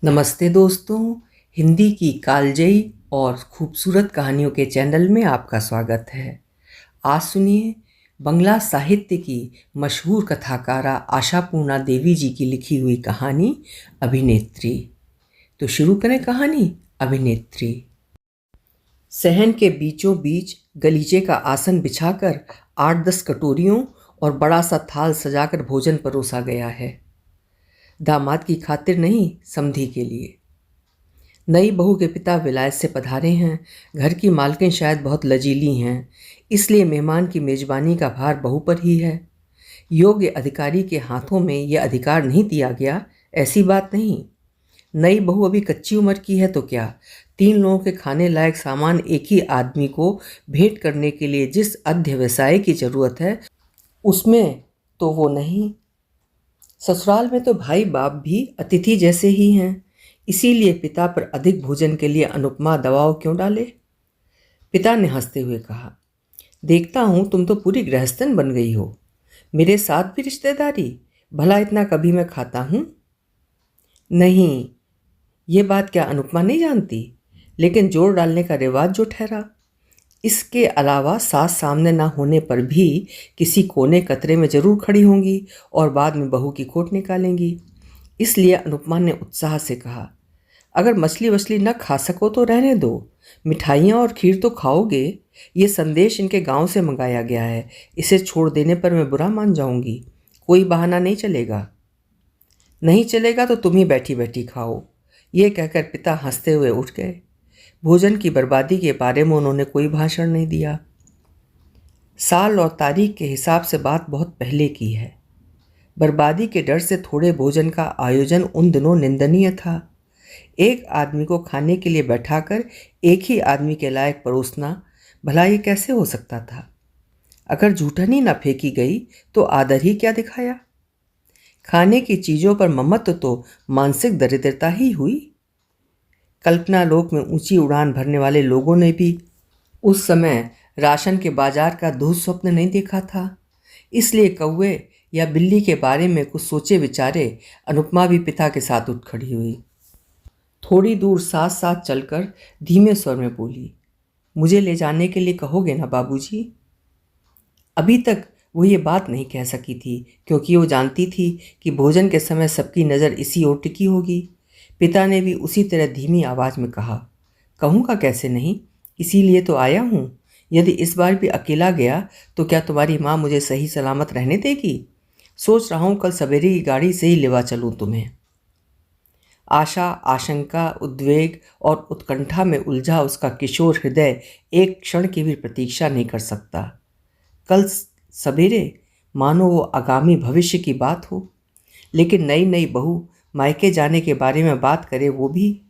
नमस्ते दोस्तों। हिंदी की कालजयी और खूबसूरत कहानियों के चैनल में आपका स्वागत है। आज सुनिए बंगला साहित्य की मशहूर कथाकारा आशापूर्णा देवी जी की लिखी हुई कहानी अभिनेत्री। तो शुरू करें कहानी अभिनेत्री। सहन के बीचों बीच गलीचे का आसन बिछाकर 8-10 कटोरियों और बड़ा सा थाल सजाकर भोजन परोसा गया है। दामाद की खातिर नहीं, समधी के लिए। नई बहू के पिता विलायत से पधारे हैं। घर की मालकिन शायद बहुत लजीली हैं, इसलिए मेहमान की मेजबानी का भार बहू पर ही है। योग्य अधिकारी के हाथों में यह अधिकार नहीं दिया गया, ऐसी बात नहीं। नई बहू अभी कच्ची उम्र की है तो क्या, 3 लोगों के खाने लायक सामान एक ही आदमी को भेंट करने के लिए जिस अध्यवसाय की जरूरत है उसमें तो वो नहीं। ससुराल में तो भाई बाप भी अतिथि जैसे ही हैं, इसीलिए पिता पर अधिक भोजन के लिए अनुपमा दबाव क्यों डाले। पिता ने हंसते हुए कहा, देखता हूं तुम तो पूरी गृहस्थन बन गई हो। मेरे साथ भी रिश्तेदारी, भला इतना कभी मैं खाता हूं? नहीं, ये बात क्या अनुपमा नहीं जानती, लेकिन जोर डालने का रिवाज जो ठहरा। इसके अलावा सास सामने ना होने पर भी किसी कोने कतरे में जरूर खड़ी होंगी और बाद में बहू की खोट निकालेंगी। इसलिए अनुपमा ने उत्साह से कहा, अगर मछली वछली न खा सको तो रहने दो, मिठाइयाँ और खीर तो खाओगे। ये संदेश इनके गांव से मंगाया गया है, इसे छोड़ देने पर मैं बुरा मान जाऊंगी। कोई बहाना नहीं चलेगा। नहीं चलेगा तो तुम ही बैठी बैठी खाओ। ये कहकर पिता हंसते हुए उठ गए। भोजन की बर्बादी के बारे में उन्होंने कोई भाषण नहीं दिया। साल और तारीख के हिसाब से बात बहुत पहले की है। बर्बादी के डर से थोड़े भोजन का आयोजन उन दिनों निंदनीय था। एक आदमी को खाने के लिए बैठाकर एक ही आदमी के लायक परोसना, भला ये कैसे हो सकता था? अगर जूठनी न फेंकी गई तो आदर ही क्या दिखाया? खाने की चीज़ों पर ममत्व तो मानसिक दरिद्रता ही हुई। कल्पना लोक में ऊंची उड़ान भरने वाले लोगों ने भी उस समय राशन के बाजार का दुःस्वप्न नहीं देखा था। इसलिए कौवे या बिल्ली के बारे में कुछ सोचे विचारे अनुपमा भी पिता के साथ उठ खड़ी हुई। थोड़ी दूर साथ साथ चलकर धीमे स्वर में बोली, मुझे ले जाने के लिए कहोगे ना बाबूजी? अभी तक वो ये बात नहीं कह सकी थी, क्योंकि वो जानती थी कि भोजन के समय सबकी नज़र इसी ओर टिकी होगी। पिता ने भी उसी तरह धीमी आवाज़ में कहा, कहूँगा कैसे नहीं, इसीलिए तो आया हूँ। यदि इस बार भी अकेला गया तो क्या तुम्हारी माँ मुझे सही सलामत रहने देगी? सोच रहा हूँ कल सवेरे की गाड़ी से ही लेवा चलूँ तुम्हें। आशा, आशंका, उद्वेग और उत्कंठा में उलझा उसका किशोर हृदय एक क्षण की भी प्रतीक्षा नहीं कर सकता। कल सवेरे, मानो वो आगामी भविष्य की बात हो। लेकिन नई नई बहू मायके जाने के बारे में बात करे, वो भी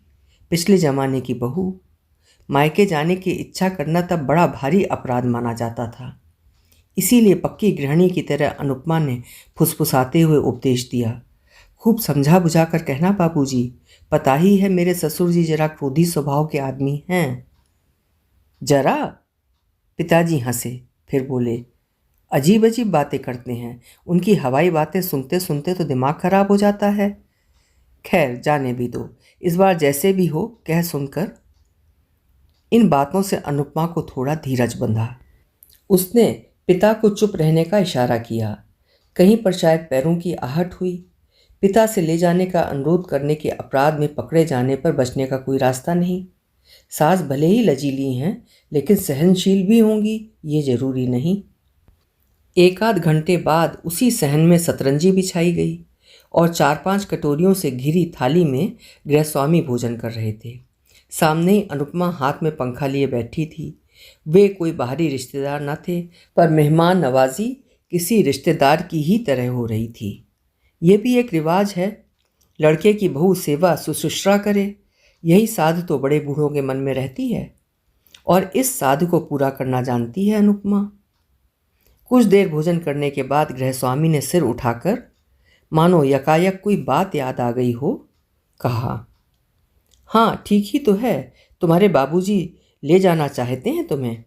पिछले जमाने की बहू। मायके जाने की इच्छा करना तब बड़ा भारी अपराध माना जाता था। इसीलिए पक्की गृहिणी की तरह अनुपमा ने फुसफुसाते हुए उपदेश दिया, खूब समझा बुझा कर कहना बाबूजी, पता ही है मेरे ससुर जी जरा क्रोधी स्वभाव के आदमी हैं। जरा? पिताजी हंसे, फिर बोले, अजीब अजीब बातें करते हैं। उनकी हवाई बातें सुनते सुनते तो दिमाग खराब हो जाता है। खैर जाने भी दो, इस बार जैसे भी हो कह सुनकर। इन बातों से अनुपमा को थोड़ा धीरज बंधा। उसने पिता को चुप रहने का इशारा किया। कहीं पर शायद पैरों की आहट हुई। पिता से ले जाने का अनुरोध करने के अपराध में पकड़े जाने पर बचने का कोई रास्ता नहीं। सास भले ही लजीली हैं, लेकिन सहनशील भी होंगी, ये जरूरी नहीं। एक आध घंटे बाद उसी सहन में सतरंजी बिछाई गई और 4-5 कटोरियों से घिरी थाली में गृहस्वामी भोजन कर रहे थे। सामने ही अनुपमा हाथ में पंखा लिए बैठी थी। वे कोई बाहरी रिश्तेदार न थे, पर मेहमान नवाजी किसी रिश्तेदार की ही तरह हो रही थी। ये भी एक रिवाज है, लड़के की बहू सेवा शुश्रूषा करे। यही साध तो बड़े बूढ़ों के मन में रहती है, और इस साध को पूरा करना जानती है अनुपमा। कुछ देर भोजन करने के बाद गृहस्वामी ने सिर उठाकर, मानो यकायक कोई बात याद आ गई हो, कहा, हाँ ठीक ही तो है, तुम्हारे बाबूजी ले जाना चाहते हैं तुम्हें।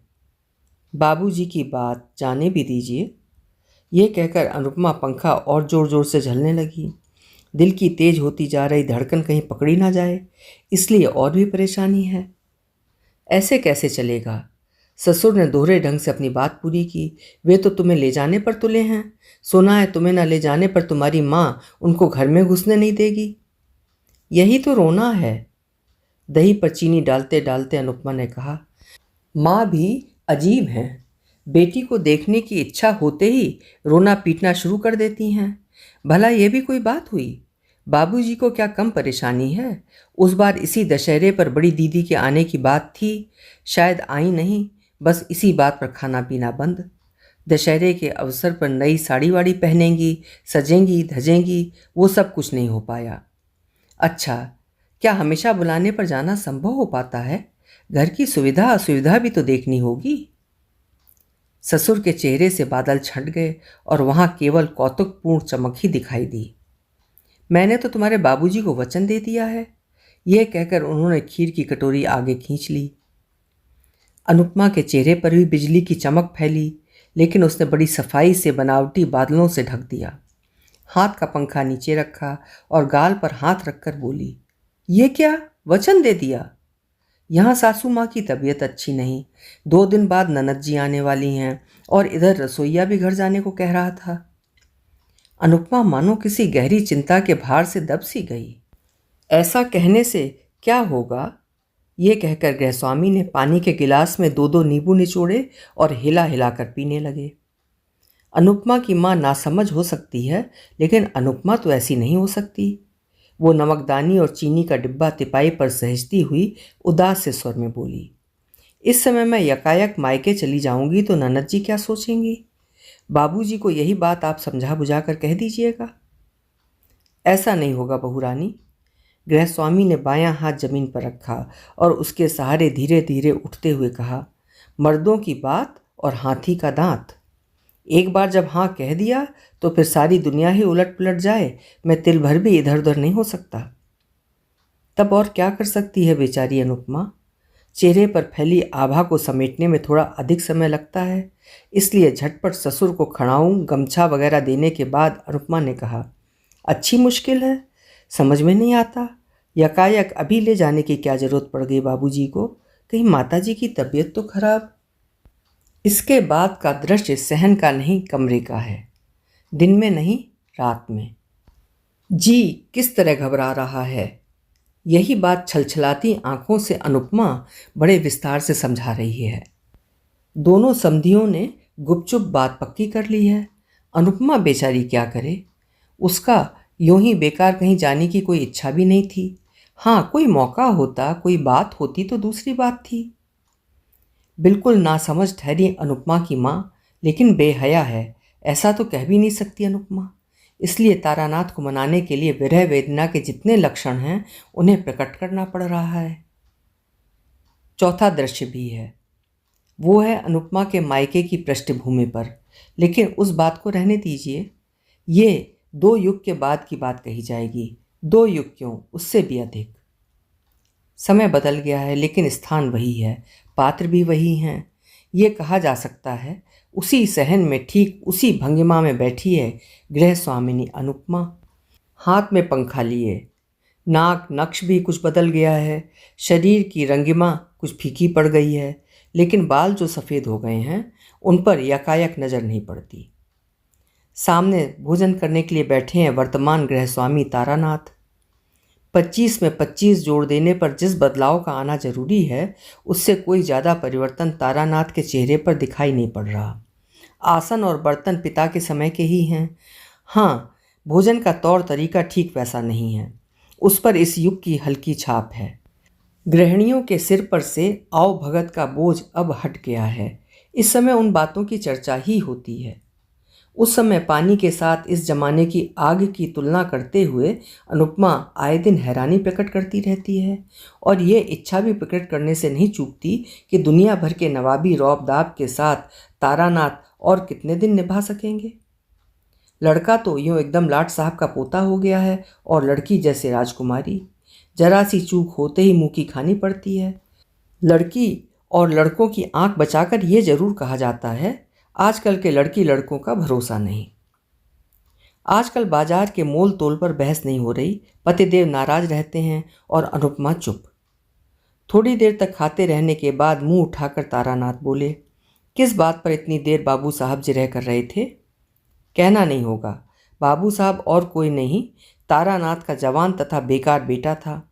बाबूजी की बात जाने भी दीजिए। ये कहकर अनुपमा पंखा और जोर जोर से झलने लगी। दिल की तेज होती जा रही धड़कन कहीं पकड़ी ना जाए, इसलिए और भी परेशानी है। ऐसे कैसे चलेगा? ससुर ने दोहरे ढंग से अपनी बात पूरी की। वे तो तुम्हें ले जाने पर तुले हैं। सुना है तुम्हें न ले जाने पर तुम्हारी माँ उनको घर में घुसने नहीं देगी। यही तो रोना है, दही पर चीनी डालते डालते अनुपमा ने कहा। माँ भी अजीब हैं, बेटी को देखने की इच्छा होते ही रोना पीटना शुरू कर देती हैं। भला ये भी कोई बात हुई? बाबूजी को क्या कम परेशानी है? उस बार इसी दशहरे पर बड़ी दीदी के आने की बात थी, शायद आई नहीं, बस इसी बात पर खाना पीना बंद। दशहरे के अवसर पर नई साड़ी वाड़ी पहनेंगी, सजेंगी धजेंगी, वो सब कुछ नहीं हो पाया। अच्छा, क्या हमेशा बुलाने पर जाना संभव हो पाता है? घर की सुविधा असुविधा भी तो देखनी होगी। ससुर के चेहरे से बादल छंट गए और वहां केवल कौतुकपूर्ण चमक ही दिखाई दी। मैंने तो तुम्हारे बाबूजी को वचन दे दिया है, यह कहकर उन्होंने खीर की कटोरी आगे खींच ली। अनुपमा के चेहरे पर भी बिजली की चमक फैली, लेकिन उसने बड़ी सफाई से बनावटी बादलों से ढक दिया। हाथ का पंखा नीचे रखा और गाल पर हाथ रखकर बोली, ये क्या वचन दे दिया? यहाँ सासू माँ की तबीयत अच्छी नहीं, 2 दिन बाद ननद जी आने वाली हैं और इधर रसोईया भी घर जाने को कह रहा था। अनुपमा मानो किसी गहरी चिंता के भार से दब सी गई। ऐसा कहने से क्या होगा? ये कहकर गृहस्वामी ने पानी के गिलास में 2-2 नींबू निचोड़े और हिला हिलाकर पीने लगे। अनुपमा की माँ नासमझ हो सकती है, लेकिन अनुपमा तो ऐसी नहीं हो सकती। वो नमकदानी और चीनी का डिब्बा तिपाई पर सहेजती हुई उदास से स्वर में बोली, इस समय मैं यकायक मायके चली जाऊंगी तो ननद जी क्या सोचेंगी? बाबूजी को यही बात आप समझा बुझा कर कह दीजिएगा। ऐसा नहीं होगा बहू रानी। गृहस्वामी ने बायां हाथ जमीन पर रखा और उसके सहारे धीरे धीरे उठते हुए कहा, मर्दों की बात और हाथी का दांत। एक बार जब हाँ कह दिया तो फिर सारी दुनिया ही उलट पुलट जाए, मैं तिल भर भी इधर उधर नहीं हो सकता। तब और क्या कर सकती है बेचारी अनुपमा? चेहरे पर फैली आभा को समेटने में थोड़ा अधिक समय लगता है, इसलिए झटपट ससुर को खड़ाऊं गमछा वगैरह देने के बाद अनुपमा ने कहा, अच्छी मुश्किल है, समझ में नहीं आता, यकायक अभी ले जाने की क्या जरूरत पड़ गई बाबूजी को? कहीं माताजी की तबीयत तो खराब? इसके बाद का दृश्य सहन का नहीं कमरे का है, दिन में नहीं रात में। जी किस तरह घबरा रहा है, यही बात छलछलाती आंखों से अनुपमा बड़े विस्तार से समझा रही है। दोनों समधियों ने गुपचुप बात पक्की कर ली है। अनुपमा बेचारी क्या करे, उसका यूं ही बेकार कहीं जाने की कोई इच्छा भी नहीं थी। हाँ, कोई मौका होता, कोई बात होती तो दूसरी बात थी। बिल्कुल नासमझ ठहरी अनुपमा की माँ, लेकिन बेहया है, ऐसा तो कह भी नहीं सकती अनुपमा। इसलिए तारानाथ को मनाने के लिए विरह वेदना के जितने लक्षण हैं उन्हें प्रकट करना पड़ रहा है। चौथा दृश्य भी है, वो है अनुपमा के मायके की पृष्ठभूमि पर, लेकिन उस बात को रहने दीजिए। ये 2 युग के बाद की बात कही जाएगी। 2 युग क्यों, उससे भी अधिक। समय बदल गया है लेकिन स्थान वही है, पात्र भी वही हैं। ये कहा जा सकता है उसी सहन में ठीक उसी भंगिमा में बैठी है गृह स्वामिनी अनुपमा, हाथ में पंखा लिए। नाक नक्श भी कुछ बदल गया है, शरीर की रंगिमा कुछ फीकी पड़ गई है, लेकिन बाल जो सफ़ेद हो गए हैं उन पर यकायक नज़र नहीं पड़ती। सामने भोजन करने के लिए बैठे हैं वर्तमान गृह स्वामी तारानाथ। 25 में 25 जोड़ देने पर जिस बदलाव का आना जरूरी है, उससे कोई ज़्यादा परिवर्तन तारानाथ के चेहरे पर दिखाई नहीं पड़ रहा। आसन और बर्तन पिता के समय के ही हैं। हाँ, भोजन का तौर तरीका ठीक वैसा नहीं है, उस पर इस युग की हल्की छाप है। गृहिणियों के सिर पर से आओ भगत का बोझ अब हट गया है। इस समय उन बातों की चर्चा ही होती है। उस समय पानी के साथ इस जमाने की आग की तुलना करते हुए अनुपमा आए दिन हैरानी प्रकट करती रहती है, और ये इच्छा भी प्रकट करने से नहीं चूकती कि दुनिया भर के नवाबी रौब दाब के साथ तारानाथ और कितने दिन निभा सकेंगे। लड़का तो यूँ एकदम लाट साहब का पोता हो गया है और लड़की जैसे राजकुमारी। जरा सी चूक होते ही मुँह की खानी पड़ती है। लड़की और लड़कों की आंख बचाकर ये जरूर कहा जाता है, आजकल के लड़की लड़कों का भरोसा नहीं। आजकल बाजार के मोल तोल पर बहस नहीं हो रही। पतिदेव नाराज रहते हैं और अनुपमा चुप। थोड़ी देर तक खाते रहने के बाद मुंह उठाकर तारानाथ बोले, किस बात पर इतनी देर बाबू साहब जिरह कर रहे थे? कहना नहीं होगा। बाबू साहब और कोई नहीं, तारानाथ का जवान तथा बेकार बेटा था।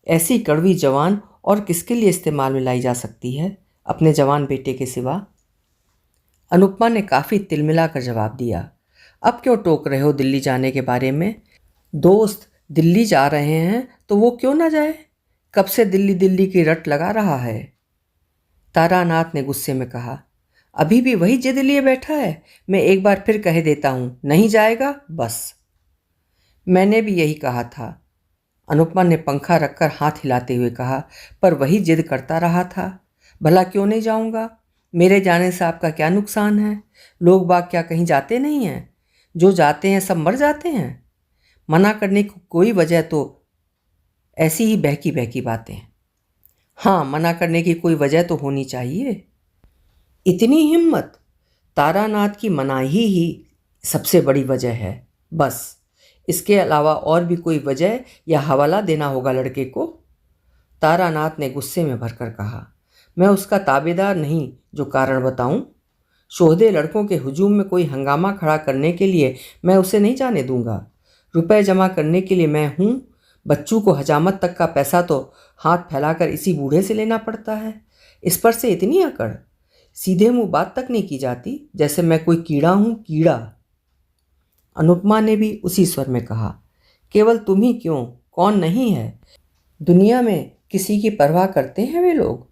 ऐसी कड़वी जवान और किसके लिए इस्तेमाल में लाई जा सकती है, अपने जवान बेटे के सिवा? अनुपमा ने काफ़ी तिलमिलाकर जवाब दिया। अब क्यों टोक रहे हो दिल्ली जाने के बारे में? दोस्त दिल्ली जा रहे हैं तो वो क्यों ना जाए? कब से दिल्ली दिल्ली की रट लगा रहा है। तारानाथ ने गुस्से में कहा, अभी भी वही जिद लिए बैठा है। मैं एक बार फिर कह देता हूँ, नहीं जाएगा बस। मैंने भी यही कहा था। अनुपमा ने पंखा रखकर हाथ हिलाते हुए कहा, पर वही जिद करता रहा था। भला क्यों नहीं जाऊँगा? मेरे जाने से आपका क्या नुकसान है? लोग बाग क्या कहीं जाते नहीं हैं? जो जाते हैं सब मर जाते हैं। मना करने की कोई वजह तो ऐसी ही बहकी बहकी बातें। हाँ, मना करने की कोई वजह तो होनी चाहिए। इतनी हिम्मत? तारानाथ की मनाही ही सबसे बड़ी वजह है, बस। इसके अलावा और भी कोई वजह या हवाला देना होगा लड़के को। तारानाथ ने गुस्से में भरकर कहा, मैं उसका ताबेदार नहीं जो कारण बताऊं। शोहदे लड़कों के हुजूम में कोई हंगामा खड़ा करने के लिए मैं उसे नहीं जाने दूंगा। रुपए जमा करने के लिए मैं हूँ। बच्चों को हजामत तक का पैसा तो हाथ फैलाकर इसी बूढ़े से लेना पड़ता है। इस पर से इतनी अकड़? सीधे मुंह बात तक नहीं की जाती, जैसे मैं कोई कीड़ा हूँ, कीड़ा। अनुपमा ने भी उसी स्वर में कहा, केवल तुम ही क्यों, कौन नहीं है? दुनिया में किसी की परवाह करते हैं वे लोग?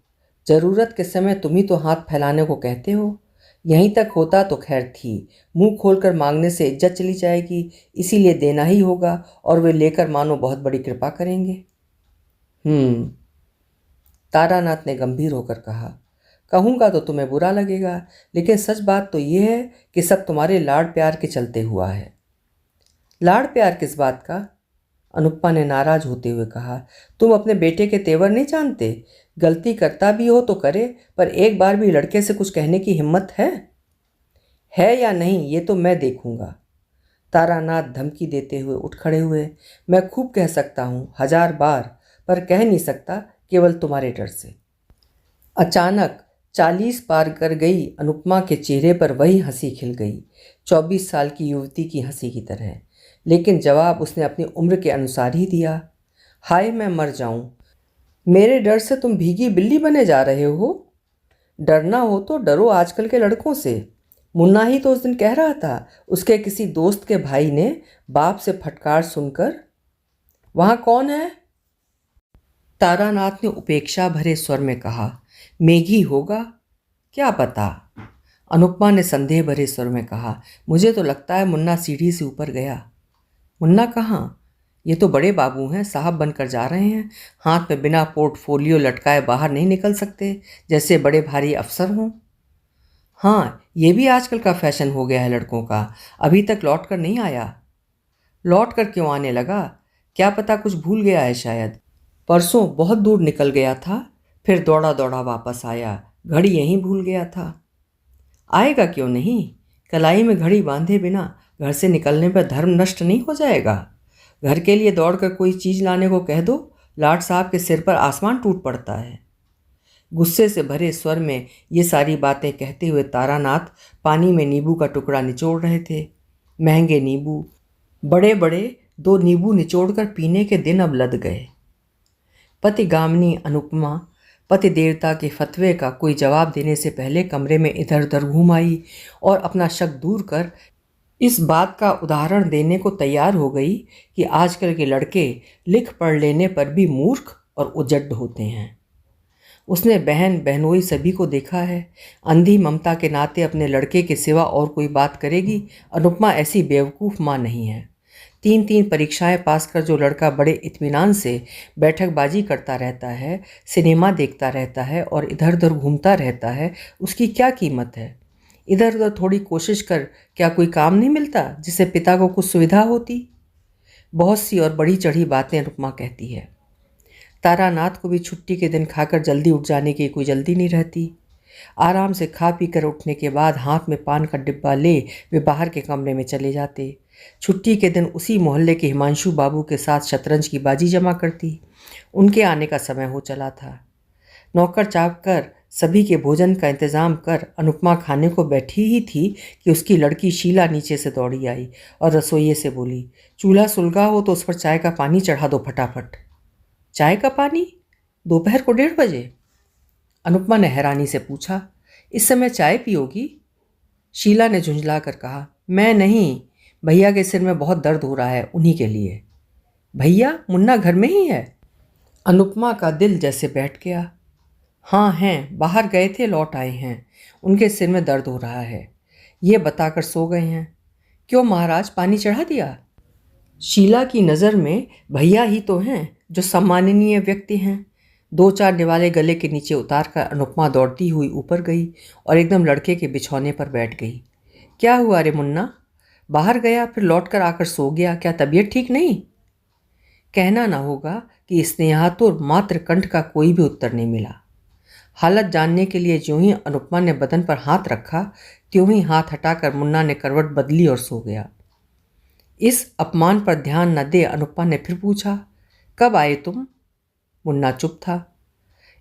ज़रूरत के समय तुम ही तो हाथ फैलाने को कहते हो। यहीं तक होता तो खैर थी, मुंह खोलकर मांगने से इज्जत चली जाएगी, इसीलिए देना ही होगा और वे लेकर मानो बहुत बड़ी कृपा करेंगे। तारानाथ ने गंभीर होकर कहा, कहूँगा तो तुम्हें बुरा लगेगा, लेकिन सच बात तो यह है कि सब तुम्हारे लाड प्यार के चलते हुआ है। लाड प्यार किस बात का? अनुपमा ने नाराज होते हुए कहा, तुम अपने बेटे के तेवर नहीं जानते? गलती करता भी हो तो करे, पर एक बार भी लड़के से कुछ कहने की हिम्मत है या नहीं, ये तो मैं देखूंगा। तारानाथ धमकी देते हुए उठ खड़े हुए। मैं खूब कह सकता हूँ 1000 बार, पर कह नहीं सकता, केवल तुम्हारे डर से। अचानक 40 पार कर गई अनुपमा के चेहरे पर वही हंसी खिल गई, 24 साल की युवती की हंसी की तरह। लेकिन जवाब उसने अपनी उम्र के अनुसार ही दिया। हाय मैं मर जाऊं, मेरे डर से तुम भीगी बिल्ली बने जा रहे हो? डरना हो तो डरो आजकल के लड़कों से। मुन्ना ही तो उस दिन कह रहा था, उसके किसी दोस्त के भाई ने बाप से फटकार सुनकर। वहाँ कौन है? तारानाथ ने उपेक्षा भरे स्वर में कहा, मेघी होगा, क्या पता। अनुपमा ने संदेह भरे स्वर में कहा, मुझे तो लगता है मुन्ना सीढ़ी से ऊपर गया। मुन्ना कहाँ? ये तो बड़े बाबू हैं, साहब बनकर जा रहे हैं। हाथ में बिना पोर्टफोलियो लटकाए बाहर नहीं निकल सकते, जैसे बड़े भारी अफसर हों। हाँ, ये भी आजकल का फैशन हो गया है लड़कों का। अभी तक लौट कर नहीं आया। लौट कर क्यों आने लगा? क्या पता कुछ भूल गया है शायद। परसों बहुत दूर निकल गया था, फिर दौड़ा दौड़ा वापस आया, घड़ी यहीं भूल गया था। आएगा क्यों नहीं? कलाई में घड़ी बांधे बिना घर से निकलने पर धर्म नष्ट नहीं हो जाएगा? घर के लिए दौड़कर कोई चीज़ लाने को कह दो, लाट साहब के सिर पर आसमान टूट पड़ता है। गुस्से से भरे स्वर में ये सारी बातें कहते हुए तारानाथ पानी में नींबू का टुकड़ा निचोड़ रहे थे। महंगे नींबू, बड़े बड़े 2 नींबू निचोड़कर पीने के दिन अब लद गए। पतिगामिनी अनुपमा पति देवता के फतवे का कोई जवाब देने से पहले कमरे में इधर उधर घूम आई और अपना शक दूर कर इस बात का उदाहरण देने को तैयार हो गई कि आजकल के लड़के लिख पढ़ लेने पर भी मूर्ख और उजड्ड होते हैं। उसने बहन बहनोई सभी को देखा है। अंधी ममता के नाते अपने लड़के के सिवा और कोई बात करेगी? अनुपमा ऐसी बेवकूफ़ माँ नहीं है। 3-3 परीक्षाएं पास कर जो लड़का बड़े इत्मीनान से बैठकबाजी करता रहता है, सिनेमा देखता रहता है और इधर उधर घूमता रहता है, उसकी क्या कीमत है? इधर उधर थोड़ी कोशिश कर क्या कोई काम नहीं मिलता जिससे पिता को कुछ सुविधा होती? बहुत सी और बड़ी चढ़ी बातें अनुपमा कहती है। तारानाथ को भी छुट्टी के दिन खाकर जल्दी उठ जाने की कोई जल्दी नहीं रहती। आराम से खा पी कर उठने के बाद हाथ में पान का डिब्बा ले वे बाहर के कमरे में चले जाते। छुट्टी के दिन उसी मोहल्ले के हिमांशु बाबू के साथ शतरंज की बाजी जमा करती। उनके आने का समय हो चला था। नौकर चाकर सभी के भोजन का इंतजाम कर अनुपमा खाने को बैठी ही थी कि उसकी लड़की शीला नीचे से दौड़ी आई और रसोइये से बोली, चूल्हा सुलगा हो तो उस पर चाय का पानी चढ़ा दो फटाफट। चाय का पानी? दोपहर को 1:30 बजे? अनुपमा ने हैरानी से पूछा, इस समय चाय पियोगी? शीला ने झुंझला कर कहा, मैं नहीं, भैया के सिर में बहुत दर्द हो रहा है, उन्हीं के लिए। भैया? मुन्ना घर में ही है? अनुपमा का दिल जैसे बैठ गया। हाँ हैं, बाहर गए थे, लौट आए हैं। उनके सिर में दर्द हो रहा है, ये बताकर सो गए हैं। क्यों महाराज, पानी चढ़ा दिया? शीला की नज़र में भैया ही तो हैं जो सम्माननीय व्यक्ति हैं। 2-4 निवाले गले के नीचे उतार कर अनुपमा दौड़ती हुई ऊपर गई और एकदम लड़के के बिछौने पर बैठ गई। क्या हुआ रे मुन्ना? बाहर गया फिर लौट कर आकर सो गया, क्या तबीयत ठीक नहीं? कहना ना होगा कि स्नेहातुर मात्र कंठ का कोई भी उत्तर नहीं मिला। हालत जानने के लिए ज्यों ही अनुपमा ने बदन पर हाथ रखा त्यों ही हाथ हटाकर मुन्ना ने करवट बदली और सो गया। इस अपमान पर ध्यान न दे अनुपमा ने फिर पूछा, कब आए तुम? मुन्ना चुप था।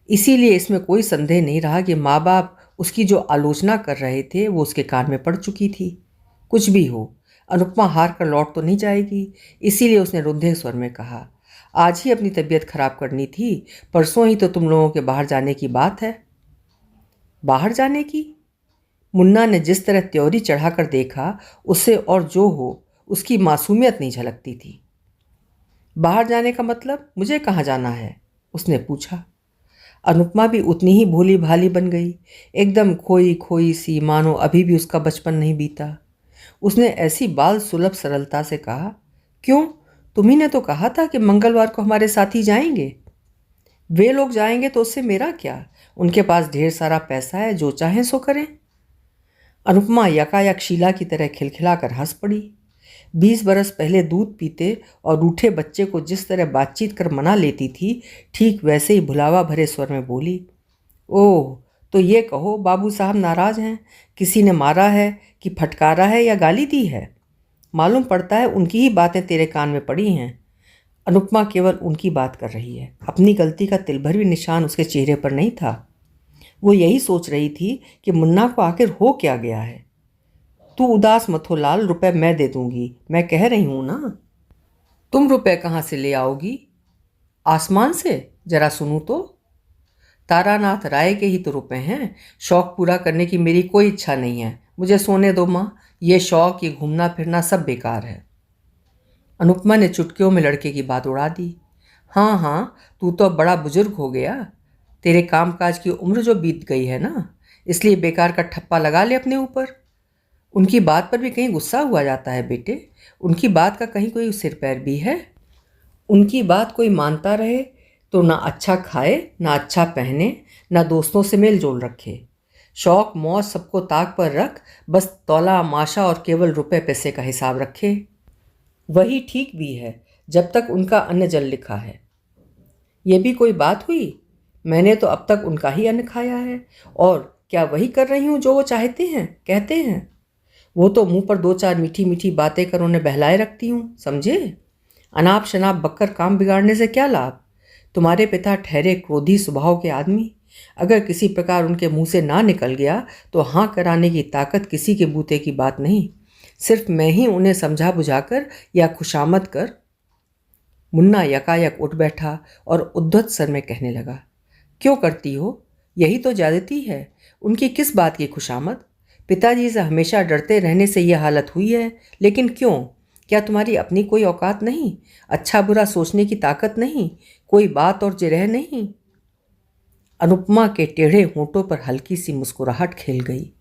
इसीलिए इसमें कोई संदेह नहीं रहा कि माँ बाप उसकी जो आलोचना कर रहे थे वो उसके कान में पड़ चुकी थी। कुछ भी हो, अनुपमा हार कर लौट तो नहीं जाएगी, इसीलिए उसने रुंधे स्वर में कहा, आज ही अपनी तबीयत खराब करनी थी, परसों ही तो तुम लोगों के बाहर जाने की बात है। बाहर जाने की? मुन्ना ने जिस तरह त्योरी चढ़ाकर देखा उससे और जो हो उसकी मासूमियत नहीं झलकती थी। बाहर जाने का मतलब? मुझे कहाँ जाना है? उसने पूछा। अनुपमा भी उतनी ही भोली भाली बन गई, एकदम खोई खोई सी, मानो अभी भी उसका बचपन नहीं बीता। उसने ऐसी बाल सुलभ सरलता से कहा, क्यों, तुम्ही ने तो कहा था कि मंगलवार को हमारे साथी जाएंगे। वे लोग जाएंगे तो उससे मेरा क्या? उनके पास ढेर सारा पैसा है, जो चाहें सो करें। अनुपमा यकायक शीला की तरह खिलखिलाकर हंस पड़ी। 20 बरस पहले दूध पीते और रूठे बच्चे को जिस तरह बातचीत कर मना लेती थी, ठीक वैसे ही भुलावा भरे स्वर में बोली, ओह, तो ये कहो बाबू साहब नाराज़ हैं? किसी ने मारा है कि फटकारा है या गाली दी है? मालूम पड़ता है उनकी ही बातें तेरे कान में पड़ी हैं। अनुपमा केवल उनकी बात कर रही है, अपनी गलती का तिल भर भी निशान उसके चेहरे पर नहीं था। वो यही सोच रही थी कि मुन्ना को आखिर हो क्या गया है। तू उदास मत हो लाल, रुपए मैं दे दूंगी, मैं कह रही हूं ना। तुम रुपए कहाँ से ले आओगी? आसमान से? जरा सुनूं तो। तारानाथ राय के ही तो रुपए हैं। शौक पूरा करने की मेरी कोई इच्छा नहीं है, मुझे सोने दो माँ। ये शौक, ये घूमना फिरना सब बेकार है। अनुपमा ने चुटकियों में लड़के की बात उड़ा दी। हाँ हाँ, तू तो अब बड़ा बुजुर्ग हो गया, तेरे कामकाज की उम्र जो बीत गई है ना, इसलिए बेकार का ठप्पा लगा ले अपने ऊपर। उनकी बात पर भी कहीं गुस्सा हुआ जाता है बेटे, उनकी बात का कहीं कोई सिर पैर भी है? उनकी बात कोई मानता रहे तो ना अच्छा खाए, ना अच्छा पहने, ना दोस्तों से मेल जोल रखे। शौक मौज सबको ताक पर रख, बस तौला माशा और केवल रुपए पैसे का हिसाब रखे। वही ठीक भी है, जब तक उनका अन्न जल लिखा है। ये भी कोई बात हुई? मैंने तो अब तक उनका ही अन्न खाया है, और क्या वही कर रही हूँ जो वो चाहते हैं, कहते हैं। वो तो मुंह पर 2-4 मीठी मीठी बातें कर उन्हें बहलाए रखती हूँ, समझे। अनाप शनाप बककर काम बिगाड़ने से क्या लाभ? तुम्हारे पिता ठहरे क्रोधी स्वभाव के आदमी, अगर किसी प्रकार उनके मुंह से ना निकल गया तो हाँ कराने की ताकत किसी के बूते की बात नहीं। सिर्फ मैं ही उन्हें समझा बुझाकर या खुशामद कर। मुन्ना यकायक उठ बैठा और उद्धत स्वर में कहने लगा, क्यों करती हो? यही तो ज्यादती है। उनकी किस बात की खुशामद? पिताजी से हमेशा डरते रहने से यह हालत हुई है, लेकिन क्यों? क्या तुम्हारी अपनी कोई औकात नहीं? अच्छा बुरा सोचने की ताकत नहीं? कोई बात और जिरह नहीं? अनुपमा के टेढ़े होंठों पर हल्की सी मुस्कुराहट खेल गई।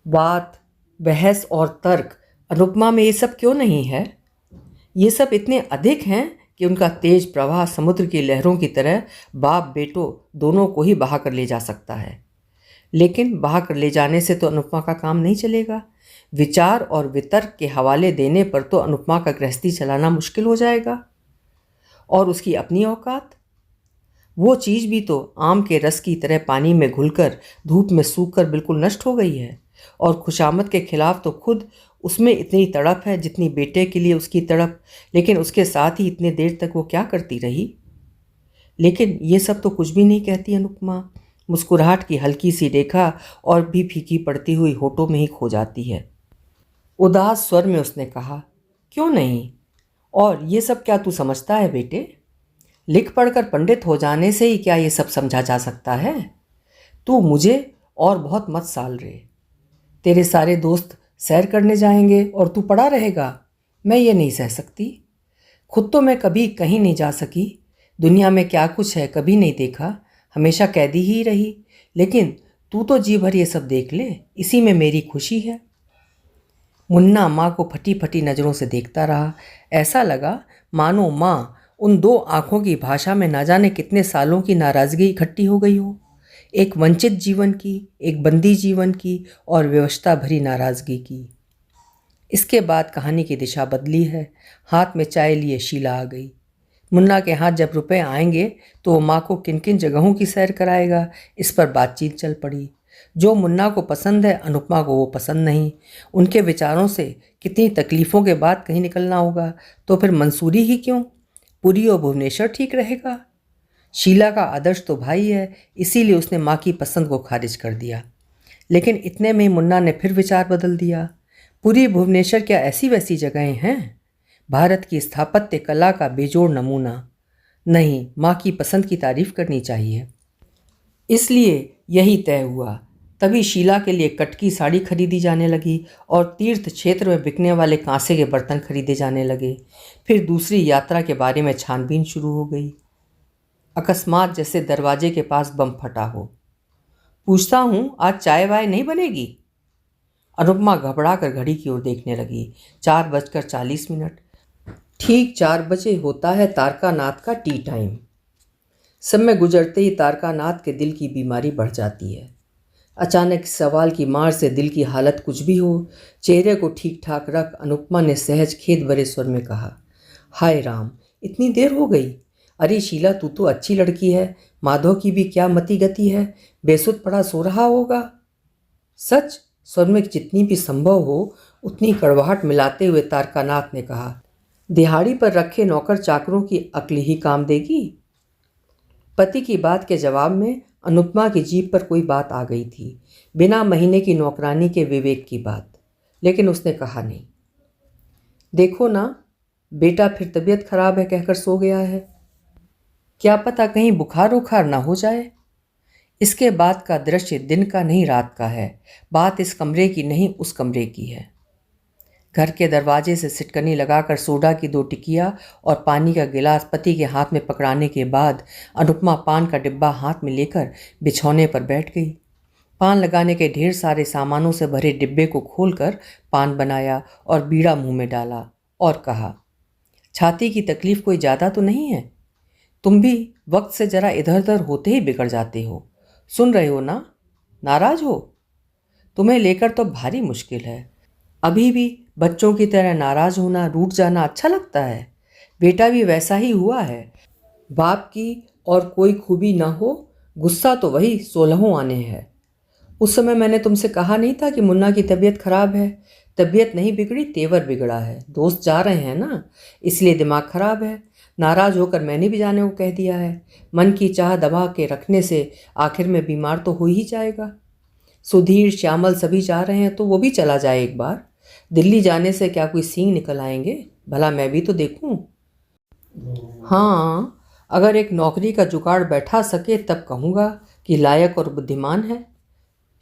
बात, बहस और तर्क, अनुपमा में ये सब क्यों नहीं है? ये सब इतने अधिक हैं कि उनका तेज प्रवाह समुद्र की लहरों की तरह बाप बेटो दोनों को ही बहा कर ले जा सकता है। लेकिन बहा कर ले जाने से तो अनुपमा का काम नहीं चलेगा। विचार और वितर्क के हवाले देने पर तो अनुपमा का गृहस्थी चलाना मुश्किल हो जाएगा। और उसकी अपनी औकात, वो चीज़ भी तो आम के रस की तरह पानी में घुलकर धूप में सूख कर बिल्कुल नष्ट हो गई है। और खुशामद के खिलाफ तो खुद उसमें इतनी तड़प है जितनी बेटे के लिए उसकी तड़प, लेकिन उसके साथ ही इतने देर तक वो क्या करती रही। लेकिन ये सब तो कुछ भी नहीं कहती अनुपमा। मुस्कुराहट की हल्की सी रेखा और भी फीकी पड़ती हुई होठों में ही खो जाती है। उदास स्वर में उसने कहा, क्यों नहीं? और ये सब क्या तू समझता है बेटे? लिख पढ़कर पंडित हो जाने से ही क्या ये सब समझा जा सकता है? तू मुझे और बहुत मत साल रे। तेरे सारे दोस्त सैर करने जाएंगे और तू पड़ा रहेगा। मैं ये नहीं सह सकती। खुद तो मैं कभी कहीं नहीं जा सकी। दुनिया में क्या कुछ है कभी नहीं देखा, हमेशा कैदी ही रही। लेकिन तू तो जी भर ये सब देख ले, इसी में मेरी खुशी है। मुन्ना माँ को फटी फटी नज़रों से देखता रहा। ऐसा लगा मानो माँ उन दो आँखों की भाषा में ना जाने कितने सालों की नाराज़गी इकट्ठी हो गई हो। एक वंचित जीवन की, एक बंदी जीवन की और व्यवस्था भरी नाराज़गी की। इसके बाद कहानी की दिशा बदली है। हाथ में चाय लिए शीला आ गई। मुन्ना के हाथ जब रुपए आएंगे तो वो माँ को किन किन जगहों की सैर कराएगा, इस पर बातचीत चल पड़ी। जो मुन्ना को पसंद है अनुपमा को वो पसंद नहीं। उनके विचारों से कितनी तकलीफ़ों के बाद कहीं निकलना होगा, तो फिर मंसूरी ही क्यों, पुरी और भुवनेश्वर ठीक रहेगा। शीला का आदर्श तो भाई है, इसीलिए उसने माँ की पसंद को खारिज कर दिया। लेकिन इतने में मुन्ना ने फिर विचार बदल दिया। पुरी भुवनेश्वर क्या ऐसी वैसी जगहें हैं? भारत की स्थापत्य कला का बेजोड़ नमूना। नहीं, माँ की पसंद की तारीफ करनी चाहिए। इसलिए यही तय हुआ। तभी शीला के लिए कटकी साड़ी खरीदी जाने लगी और तीर्थ क्षेत्र में बिकने वाले कांसे के बर्तन खरीदे जाने लगे। फिर दूसरी यात्रा के बारे में छानबीन शुरू हो गई। अकस्मात जैसे दरवाजे के पास बम फटा हो। पूछता हूँ, आज चाय वाय नहीं बनेगी? अनुपमा घबरा कर घड़ी की ओर देखने लगी। 4:40। ठीक 4 बजे होता है तारकानाथ का टी टाइम। समय गुजरते ही तारकानाथ के दिल की बीमारी बढ़ जाती है। अचानक सवाल की मार से दिल की हालत कुछ भी हो, चेहरे को ठीक ठाक रख अनुपमा ने सहज खेद भरे स्वर में कहा, हाय राम, इतनी देर हो गई। अरे शीला, तू तो अच्छी लड़की है। माधव की भी क्या मति गति है, बेसुध पड़ा सो रहा होगा। सच? स्वर में जितनी भी संभव हो उतनी कड़वाहट मिलाते हुए तारकानाथ ने कहा, दिहाड़ी पर रखे नौकर चाकरों की अक्ल ही काम देगी। पति की बात के जवाब में अनुपमा की जीभ पर कोई बात आ गई थी, बिना महीने की नौकरानी के विवेक की बात। लेकिन उसने कहा नहीं। देखो ना, बेटा फिर तबीयत खराब है कहकर सो गया है। क्या पता कहीं बुखार उखार ना हो जाए। इसके बाद का दृश्य दिन का नहीं रात का है। बात इस कमरे की नहीं उस कमरे की है। घर के दरवाजे से सिटकनी लगाकर सोडा की 2 टिकिया और पानी का गिलास पति के हाथ में पकड़ाने के बाद अनुपमा पान का डिब्बा हाथ में लेकर बिछौने पर बैठ गई। पान लगाने के ढेर सारे सामानों से भरे डिब्बे को खोलकर पान बनाया और बीड़ा मुंह में डाला और कहा, छाती की तकलीफ कोई ज़्यादा तो नहीं है? तुम भी वक्त से ज़रा इधर उधर होते ही बिगड़ जाते हो। सुन रहे हो ना? नाराज हो? तुम्हें लेकर तो भारी मुश्किल है। अभी भी बच्चों की तरह नाराज होना, रूठ जाना अच्छा लगता है? बेटा भी वैसा ही हुआ है। बाप की और कोई खूबी ना हो, गुस्सा तो वही 16 आने हैं। उस समय मैंने तुमसे कहा नहीं था कि मुन्ना की तबीयत खराब है? तबीयत नहीं बिगड़ी, तेवर बिगड़ा है। दोस्त जा रहे हैं ना, इसलिए दिमाग खराब है। नाराज होकर मैंने भी जाने को कह दिया है। मन की चाह दबा के रखने से आखिर में बीमार तो हो ही जाएगा। सुधीर, श्यामल सभी जा रहे हैं तो वो भी चला जाए एक बार। दिल्ली जाने से क्या कोई सींग निकल आएंगे? भला मैं भी तो देखूं। हाँ, अगर एक नौकरी का जुगाड़ बैठा सके तब कहूँगा कि लायक और बुद्धिमान है।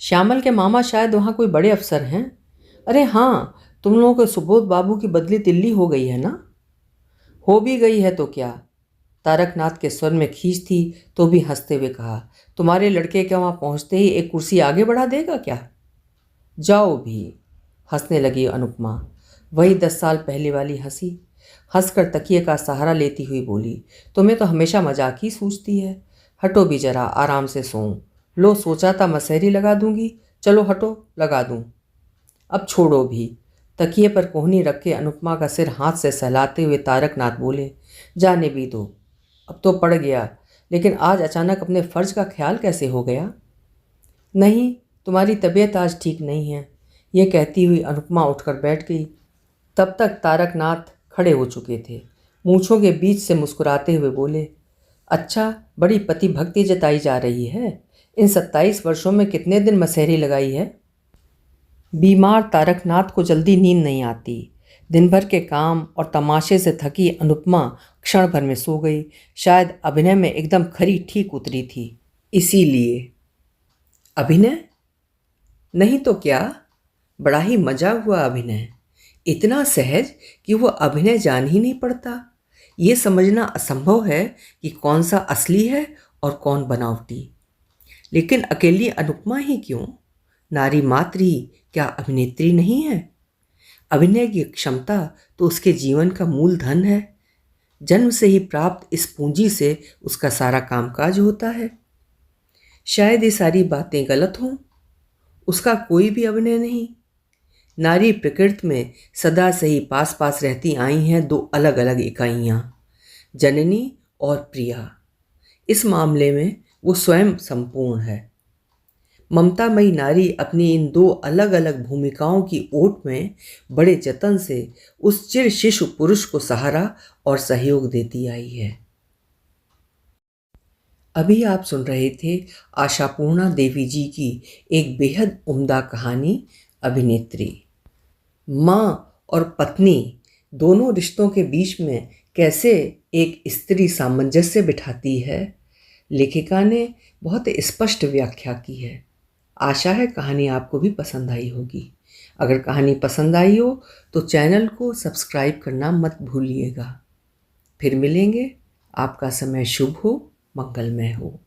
श्यामल के मामा शायद वहाँ कोई बड़े अफसर हैं। अरे हाँ, तुम लोगों के सुबोध बाबू की बदली दिल्ली हो गई है ना? हो भी गई है तो क्या? तारकनाथ के स्वर में खींच थी तो भी हंसते हुए कहा, तुम्हारे लड़के के वहाँ पहुँचते ही एक कुर्सी आगे बढ़ा देगा क्या? जाओ भी। हंसने लगी अनुपमा, वही 10 साल पहले वाली हंसी। हंसकर तकिए का सहारा लेती हुई बोली, तुम्हें तो हमेशा मजाक ही सूझती है। हटो भी जरा, आराम से सोऊं। लो, सोचा था मसहरी लगा दूंगी। चलो हटो, लगा दूं। अब छोड़ो भी। तकिए पर कोहनी रख के अनुपमा का सिर हाथ से सहलाते हुए तारकनाथ बोले, जाने भी दो, अब तो पड़ गया। लेकिन आज अचानक अपने फ़र्ज का ख्याल कैसे हो गया? नहीं, तुम्हारी तबीयत आज ठीक नहीं है। यह कहती हुई अनुपमा उठकर बैठ गई। तब तक तारकनाथ खड़े हो चुके थे। मूंछों के बीच से मुस्कुराते हुए बोले, अच्छा, बड़ी पति भक्ति जताई जा रही है। इन 27 वर्षों में कितने दिन मसहरी लगाई है? बीमार तारकनाथ को जल्दी नींद नहीं आती। दिन भर के काम और तमाशे से थकी अनुपमा क्षण भर में सो गई। शायद अभिनय में एकदम खरी ठीक उतरी थी, इसीलिए। अभिनय? नहीं तो क्या, बड़ा ही मजा हुआ अभिनय। इतना सहज कि वो अभिनय जान ही नहीं पड़ता। ये समझना असंभव है कि कौन सा असली है और कौन बनावटी। लेकिन अकेली अनुपमा ही क्यों? नारी मात्र ही क्या अभिनेत्री नहीं है? अभिनय की क्षमता तो उसके जीवन का मूल धन है। जन्म से ही प्राप्त इस पूंजी से उसका सारा कामकाज होता है। शायद ये सारी बातें गलत हों। उसका कोई भी अभिनय नहीं। नारी प्रकृति में सदा से ही पास पास रहती आई हैं दो अलग अलग इकाइयाँ, जननी और प्रिया। इस मामले में वो स्वयं संपूर्ण है। ममतामयी नारी अपनी इन दो अलग अलग भूमिकाओं की ओट में बड़े जतन से उस चिर शिशु पुरुष को सहारा और सहयोग देती आई है। अभी आप सुन रहे थे आशापूर्णा देवी जी की एक बेहद उम्दा कहानी, अभिनेत्री। माँ और पत्नी दोनों रिश्तों के बीच में कैसे एक स्त्री सामंजस्य बिठाती है, लेखिका ने बहुत स्पष्ट व्याख्या की है। आशा है कहानी आपको भी पसंद आई होगी। अगर कहानी पसंद आई हो तो चैनल को सब्सक्राइब करना मत भूलिएगा। फिर मिलेंगे। आपका समय शुभ हो, मंगलमय हो।